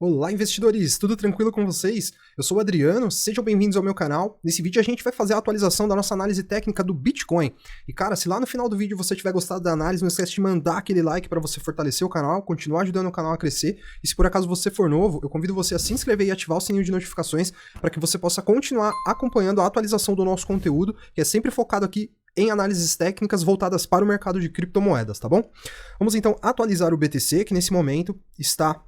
Olá, investidores! Tudo tranquilo com vocês? Eu sou o Adriano, sejam bem-vindos ao meu canal. Nesse vídeo a gente vai fazer a atualização da nossa análise técnica do Bitcoin. E cara, se lá no final do vídeo você tiver gostado da análise, não esquece de mandar aquele like para você fortalecer o canal, continuar ajudando o canal a crescer. E se por acaso você for novo, eu convido você a se inscrever e ativar o sininho de notificações para que você possa continuar acompanhando a atualização do nosso conteúdo, que é sempre focado aqui em análises técnicas voltadas para o mercado de criptomoedas, tá bom? Vamos então atualizar o BTC, que nesse momento está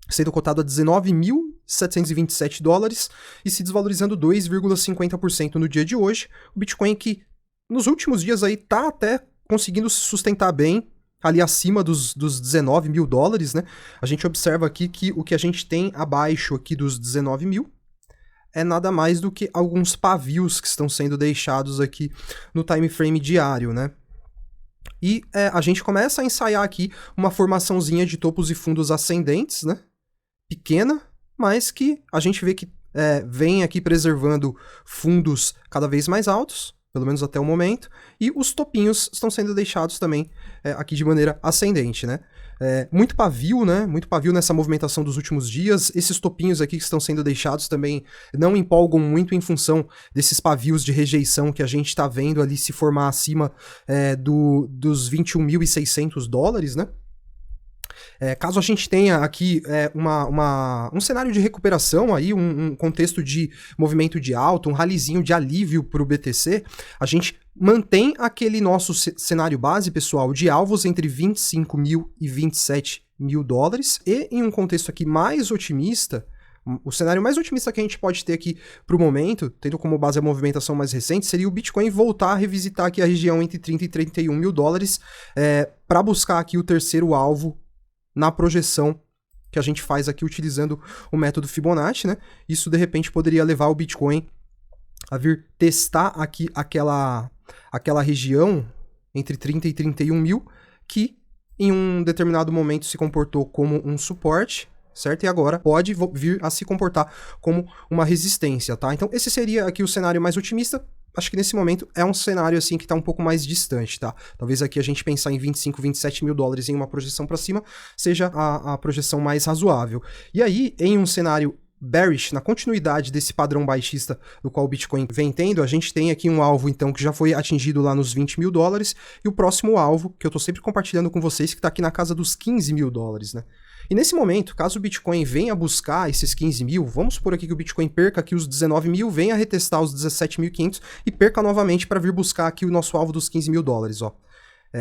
sendo cotado a 19.727 dólares e se desvalorizando 2,50% no dia de hoje. O Bitcoin que nos últimos dias aí tá até conseguindo se sustentar bem, ali acima dos 19 mil dólares, né? A gente observa aqui que o que a gente tem abaixo aqui dos 19 mil é nada mais do que alguns pavios que estão sendo deixados aqui no time frame diário, né? E a gente começa a ensaiar aqui uma formaçãozinha de topos e fundos ascendentes, né? Pequena, mas que a gente vê que vem aqui preservando fundos cada vez mais altos, pelo menos até o momento, e os topinhos estão sendo deixados também aqui de maneira ascendente, né? Muito pavio, né? Muito pavio nessa movimentação dos últimos dias. Esses topinhos aqui que estão sendo deixados também não empolgam muito em função desses pavios de rejeição que a gente está vendo ali se formar acima dos 21.600 dólares, né? Caso a gente tenha aqui um cenário de recuperação, aí, um contexto de movimento de alta, um rallyzinho de alívio para o BTC, a gente mantém aquele nosso cenário base, pessoal, de alvos entre 25 mil e 27 mil dólares, e em um contexto aqui mais otimista, o cenário mais otimista que a gente pode ter aqui para o momento, tendo como base a movimentação mais recente, seria o Bitcoin voltar a revisitar aqui a região entre 30 e 31 mil dólares para buscar aqui o terceiro alvo na projeção que a gente faz aqui utilizando o método Fibonacci, né? Isso, de repente, poderia levar o Bitcoin a vir testar aqui aquela região entre 30 e 31 mil, que em um determinado momento se comportou como um suporte, certo? E agora pode vir a se comportar como uma resistência, tá? Então, esse seria aqui o cenário mais otimista. Acho que nesse momento é um cenário assim que está um pouco mais distante, tá? Talvez aqui a gente pensar em 25, 27 mil dólares em uma projeção para cima seja a projeção mais razoável. E aí, em um cenário bearish, na continuidade desse padrão baixista do qual o Bitcoin vem tendo, a gente tem aqui um alvo, então, que já foi atingido lá nos 20 mil dólares, e o próximo alvo, que eu tô sempre compartilhando com vocês, que tá aqui na casa dos 15 mil dólares, né? E nesse momento, caso o Bitcoin venha buscar esses 15 mil, vamos supor aqui que o Bitcoin perca aqui os 19 mil, venha retestar os 17.500 e perca novamente para vir buscar aqui o nosso alvo dos 15 mil dólares, ó.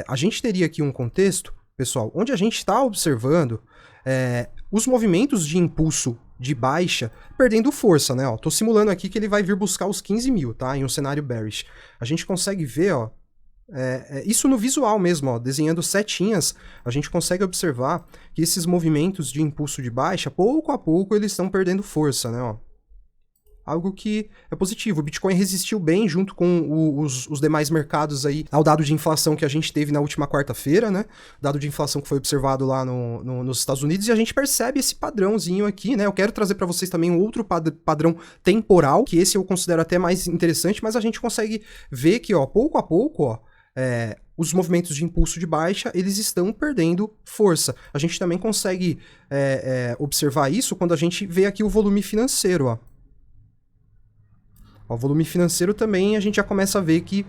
A gente teria aqui um contexto, pessoal, onde a gente está observando os movimentos de impulso de baixa perdendo força, né? Ó, tô simulando aqui que ele vai vir buscar os 15 mil, tá? Em um cenário bearish. A gente consegue ver, ó, isso no visual mesmo, ó, desenhando setinhas, a gente consegue observar que esses movimentos de impulso de baixa, pouco a pouco, eles estão perdendo força, né? Ó. Algo que é positivo. O Bitcoin resistiu bem junto com os demais mercados aí ao dado de inflação que a gente teve na última quarta-feira, né? Dado de inflação que foi observado lá nos Estados Unidos, e a gente percebe esse padrãozinho aqui, né? Eu quero trazer para vocês também um outro padrão temporal, que esse eu considero até mais interessante, mas a gente consegue ver que, ó, pouco a pouco, ó, os movimentos de impulso de baixa, eles estão perdendo força. A gente também consegue observar isso quando a gente vê aqui o volume financeiro, ó. O volume financeiro também a gente já começa a ver que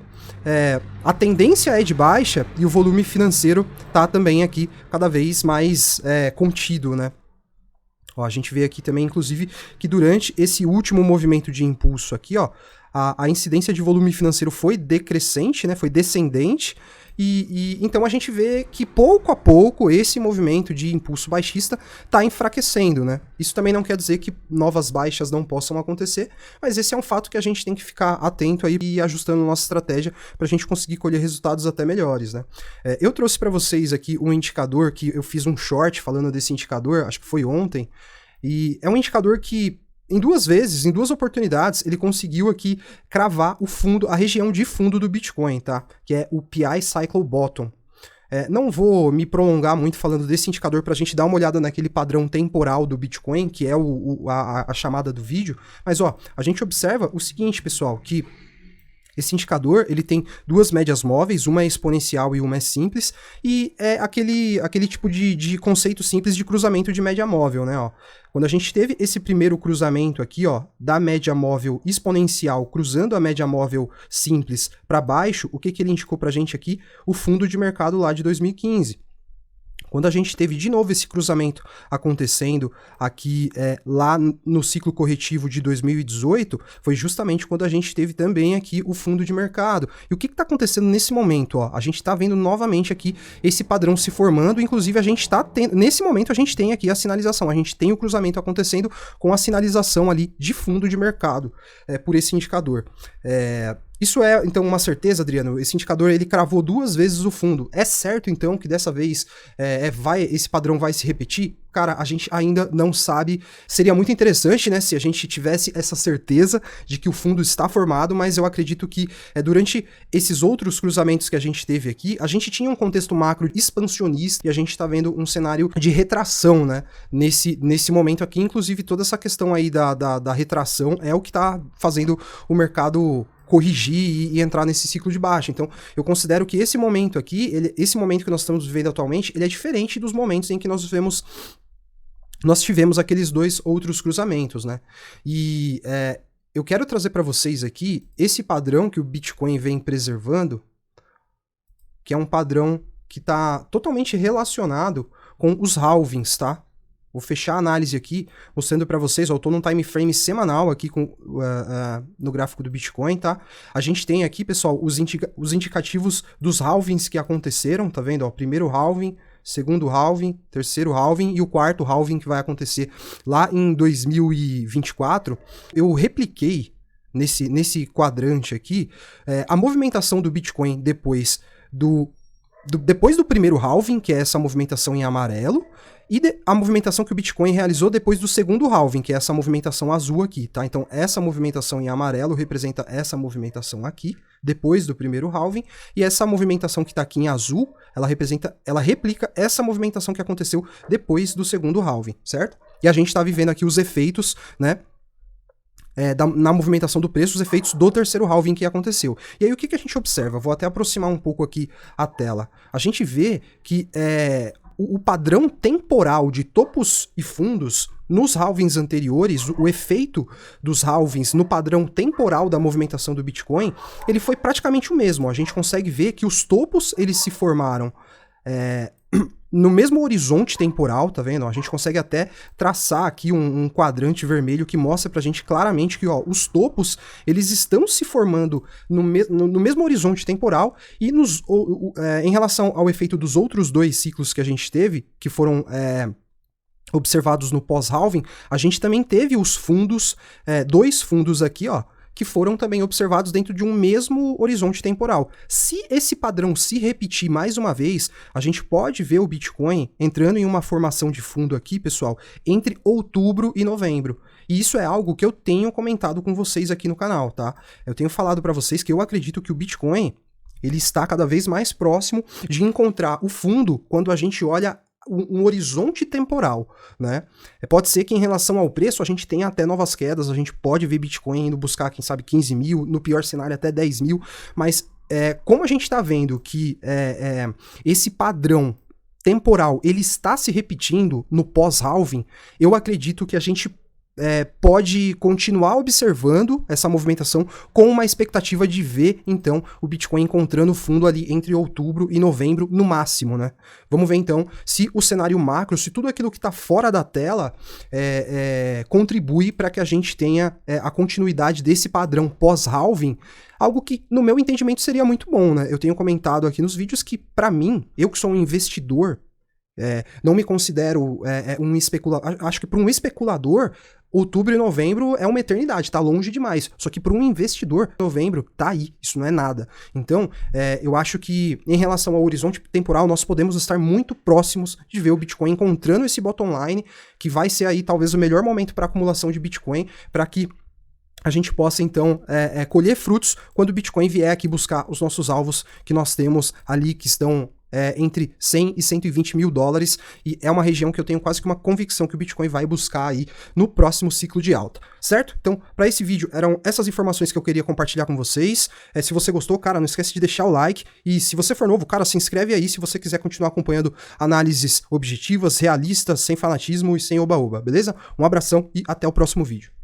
a tendência é de baixa e o volume financeiro tá também aqui cada vez mais contido, né? Ó, a gente vê aqui também, inclusive, que durante esse último movimento de impulso aqui, ó, a incidência de volume financeiro foi decrescente, né? Foi descendente. Então a gente vê que pouco a pouco esse movimento de impulso baixista está enfraquecendo, né? Isso também não quer dizer que novas baixas não possam acontecer, mas esse é um fato que a gente tem que ficar atento aí e ajustando nossa estratégia para a gente conseguir colher resultados até melhores, né? Eu trouxe para vocês aqui um indicador que eu fiz um short falando desse indicador, acho que foi ontem, e é um indicador que em duas oportunidades, ele conseguiu aqui cravar o fundo, a região de fundo do Bitcoin, tá? Que é o PI Cycle Bottom. Não vou me prolongar muito falando desse indicador para a gente dar uma olhada naquele padrão temporal do Bitcoin, que é a chamada do vídeo, mas ó, a gente observa o seguinte, pessoal, que Esse indicador, ele tem duas médias móveis, uma é exponencial e uma é simples, e é aquele tipo de conceito simples de cruzamento de média móvel, né, ó. Quando a gente teve esse primeiro cruzamento aqui, ó, da média móvel exponencial cruzando a média móvel simples para baixo, o que ele indicou pra gente aqui? O fundo de mercado lá de 2015. Quando a gente teve de novo esse cruzamento acontecendo aqui lá no ciclo corretivo de 2018, foi justamente quando a gente teve também aqui o fundo de mercado. E o que está acontecendo nesse momento? Ó? A gente está vendo novamente aqui esse padrão se formando, inclusive a gente está tendo, nesse momento a gente tem aqui a sinalização, a gente tem o cruzamento acontecendo com a sinalização ali de fundo de mercado por esse indicador. Isso é, então, uma certeza, Adriano? Esse indicador, ele cravou 2 vezes o fundo. É certo, então, que dessa vez esse padrão vai se repetir? Cara, a gente ainda não sabe. Seria muito interessante, né, se a gente tivesse essa certeza de que o fundo está formado, mas eu acredito que durante esses outros cruzamentos que a gente teve aqui, a gente tinha um contexto macro expansionista e a gente está vendo um cenário de retração, né, nesse momento aqui. Inclusive, toda essa questão aí da retração é o que está fazendo o mercado corrigir e entrar nesse ciclo de baixa. Então, eu considero que esse momento aqui, esse momento que nós estamos vivendo atualmente, ele é diferente dos momentos em que nós tivemos aqueles 2 outros cruzamentos, né? E eu quero trazer para vocês aqui esse padrão que o Bitcoin vem preservando, que é um padrão que está totalmente relacionado com os halvings, tá? Vou fechar a análise aqui, mostrando para vocês, eu estou num time frame semanal aqui no gráfico do Bitcoin, tá? A gente tem aqui, pessoal, os indicativos dos halvings que aconteceram, tá vendo? Ó, primeiro halving, segundo halving, terceiro halving e o quarto halving que vai acontecer lá em 2024. Eu repliquei nesse quadrante aqui a movimentação do Bitcoin depois do primeiro halving, que é essa movimentação em amarelo, e a movimentação que o Bitcoin realizou depois do segundo halving, que é essa movimentação azul aqui, tá? Então, essa movimentação em amarelo representa essa movimentação aqui, depois do primeiro halving, e essa movimentação que tá aqui em azul, ela replica essa movimentação que aconteceu depois do segundo halving, certo? E a gente tá vivendo aqui os efeitos, né? Na movimentação do preço, os efeitos do terceiro halving que aconteceu. E aí o que a gente observa? Vou até aproximar um pouco aqui a tela. A gente vê que o padrão temporal de topos e fundos nos halvings anteriores, o efeito dos halvings no padrão temporal da movimentação do Bitcoin, ele foi praticamente o mesmo. A gente consegue ver que os topos eles se formaram no mesmo horizonte temporal, tá vendo? A gente consegue até traçar aqui um quadrante vermelho que mostra pra gente claramente que, ó, os topos, eles estão se formando no mesmo horizonte temporal e em relação ao efeito dos outros 2 ciclos que a gente teve, que foram observados no pós-halving, a gente também teve os fundos, 2 fundos aqui, ó, que foram também observados dentro de um mesmo horizonte temporal. Se esse padrão se repetir mais uma vez, a gente pode ver o Bitcoin entrando em uma formação de fundo aqui, pessoal, entre outubro e novembro. E isso é algo que eu tenho comentado com vocês aqui no canal, tá? Eu tenho falado para vocês que eu acredito que o Bitcoin, ele está cada vez mais próximo de encontrar o fundo quando a gente olha um horizonte temporal, né? Pode ser que em relação ao preço a gente tenha até novas quedas, a gente pode ver Bitcoin indo buscar, quem sabe, 15 mil, no pior cenário até 10 mil, mas como a gente está vendo que esse padrão temporal ele está se repetindo no pós-halving, eu acredito que a gente pode continuar observando essa movimentação com uma expectativa de ver, então, o Bitcoin encontrando fundo ali entre outubro e novembro no máximo, né? Vamos ver, então, se o cenário macro, se tudo aquilo que está fora da tela contribui para que a gente tenha a continuidade desse padrão pós-halving, algo que, no meu entendimento, seria muito bom, né? Eu tenho comentado aqui nos vídeos que, para mim, eu que sou um investidor, não me considero um especulador. Acho que para um especulador, outubro e novembro é uma eternidade, tá longe demais. Só que para um investidor, novembro tá aí, isso não é nada. Então, eu acho que em relação ao horizonte temporal, nós podemos estar muito próximos de ver o Bitcoin encontrando esse bottom line, que vai ser aí talvez o melhor momento para acumulação de Bitcoin, para que a gente possa, então, colher frutos quando o Bitcoin vier aqui buscar os nossos alvos que nós temos ali, que estão entre 100 e 120 mil dólares, e é uma região que eu tenho quase que uma convicção que o Bitcoin vai buscar aí no próximo ciclo de alta, certo? Então, para esse vídeo, eram essas informações que eu queria compartilhar com vocês. Se você gostou, cara, não esquece de deixar o like, e se você for novo, cara, se inscreve aí se você quiser continuar acompanhando análises objetivas, realistas, sem fanatismo e sem oba-oba, beleza? Um abração e até o próximo vídeo.